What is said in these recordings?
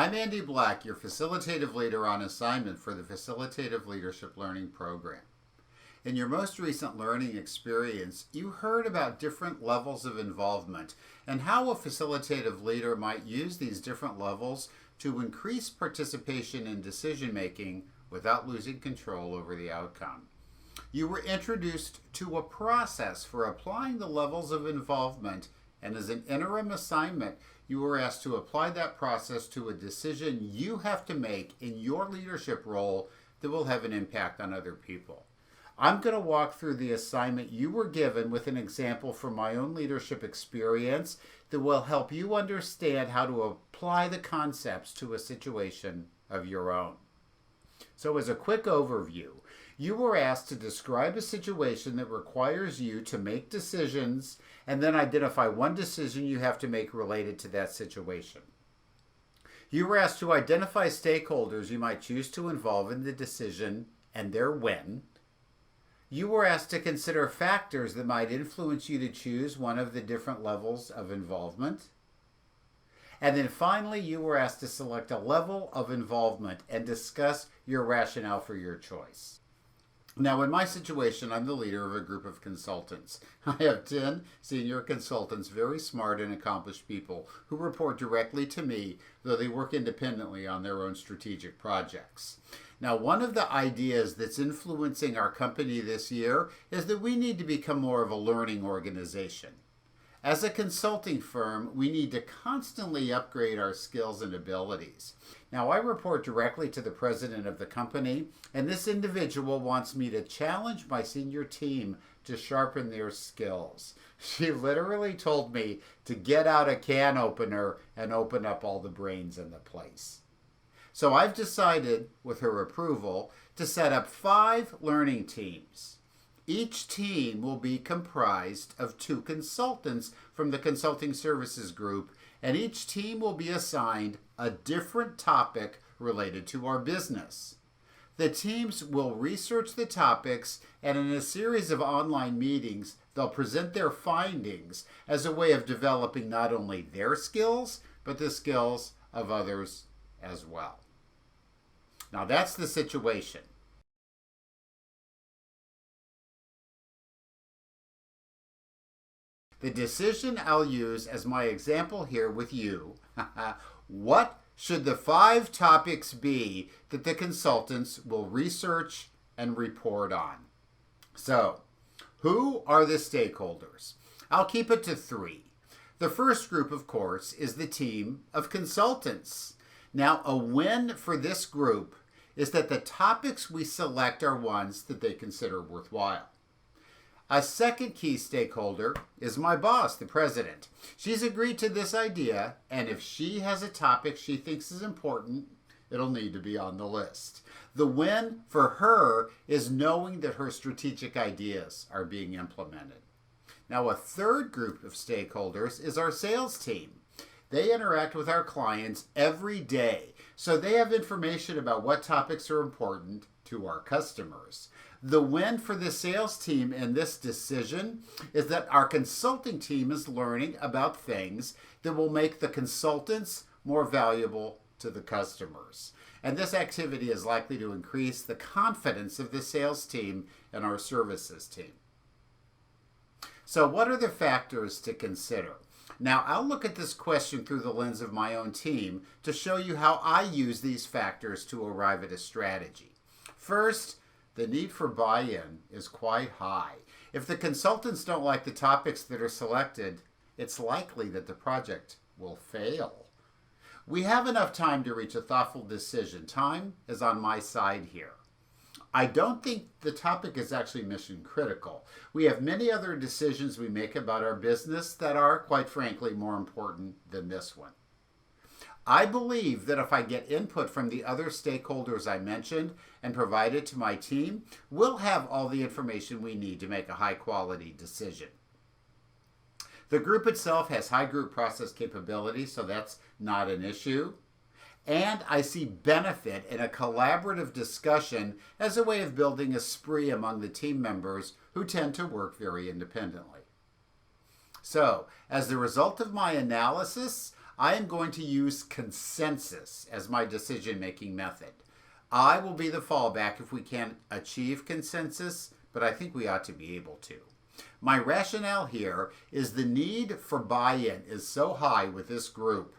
I'm Andy Black, your facilitative leader on assignment for the Facilitative Leadership Learning Program. In your most recent learning experience, you heard about different levels of involvement and how a facilitative leader might use these different levels to increase participation in decision-making without losing control over the outcome. You were introduced to a process for applying the levels of involvement, and as an interim assignment, you were asked to apply that process to a decision you have to make in your leadership role that will have an impact on other people. I'm going to walk through the assignment you were given with an example from my own leadership experience that will help you understand how to apply the concepts to a situation of your own. So as a quick overview, you were asked to describe a situation that requires you to make decisions and then identify one decision you have to make related to that situation. You were asked to identify stakeholders you might choose to involve in the decision and their when. You were asked to consider factors that might influence you to choose one of the different levels of involvement. And then finally, you were asked to select a level of involvement and discuss your rationale for your choice. Now, in my situation, I'm the leader of a group of consultants. I have 10 senior consultants, very smart and accomplished people who report directly to me, though they work independently on their own strategic projects. Now, one of the ideas that's influencing our company this year is that we need to become more of a learning organization. As a consulting firm, we need to constantly upgrade our skills and abilities. Now, I report directly to the president of the company, and this individual wants me to challenge my senior team to sharpen their skills. She literally told me to get out a can opener and open up all the brains in the place. So I've decided, with her approval, to set up 5 learning teams. Each team will be comprised of 2 consultants from the consulting services group, and each team will be assigned a different topic related to our business. The teams will research the topics, and in a series of online meetings, they'll present their findings as a way of developing not only their skills, but the skills of others as well. Now that's the situation. The decision I'll use as my example here with you, what should the 5 topics be that the consultants will research and report on? So, who are the stakeholders? I'll keep it to 3. The first group, of course, is the team of consultants. Now, a win for this group is that the topics we select are ones that they consider worthwhile. A second key stakeholder is my boss, the president. She's agreed to this idea, and if she has a topic she thinks is important, it'll need to be on the list. The win for her is knowing that her strategic ideas are being implemented. Now, a third group of stakeholders is our sales team. They interact with our clients every day, so they have information about what topics are important to our customers. The win for the sales team in this decision is that our consulting team is learning about things that will make the consultants more valuable to the customers. And this activity is likely to increase the confidence of the sales team and our services team. So what are the factors to consider? Now, I'll look at this question through the lens of my own team to show you how I use these factors to arrive at a strategy. First, the need for buy-in is quite high. If the consultants don't like the topics that are selected, it's likely that the project will fail. We have enough time to reach a thoughtful decision. Time is on my side here. I don't think the topic is actually mission critical. We have many other decisions we make about our business that are, quite frankly, more important than this one. I believe that if I get input from the other stakeholders I mentioned and provide it to my team, we'll have all the information we need to make a high-quality decision. The group itself has high group process capability, so that's not an issue. And I see benefit in a collaborative discussion as a way of building a spree among the team members who tend to work very independently. So, as the result of my analysis, I am going to use consensus as my decision-making method. I will be the fallback if we can't achieve consensus, but I think we ought to be able to. My rationale here is the need for buy-in is so high with this group,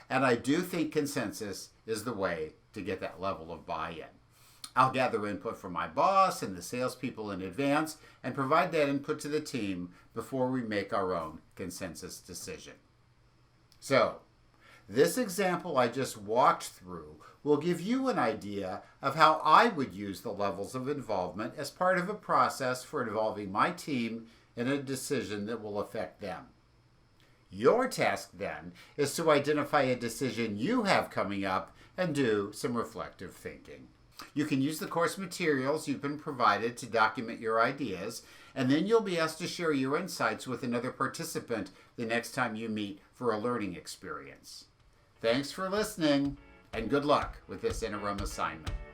and I do think consensus is the way to get that level of buy-in. I'll gather input from my boss and the salespeople in advance and provide that input to the team before we make our own consensus decision. So, this example I just walked through will give you an idea of how I would use the levels of involvement as part of a process for involving my team in a decision that will affect them. Your task then is to identify a decision you have coming up and do some reflective thinking. You can use the course materials you've been provided to document your ideas, and then you'll be asked to share your insights with another participant the next time you meet for a learning experience. Thanks for listening, and good luck with this interim assignment.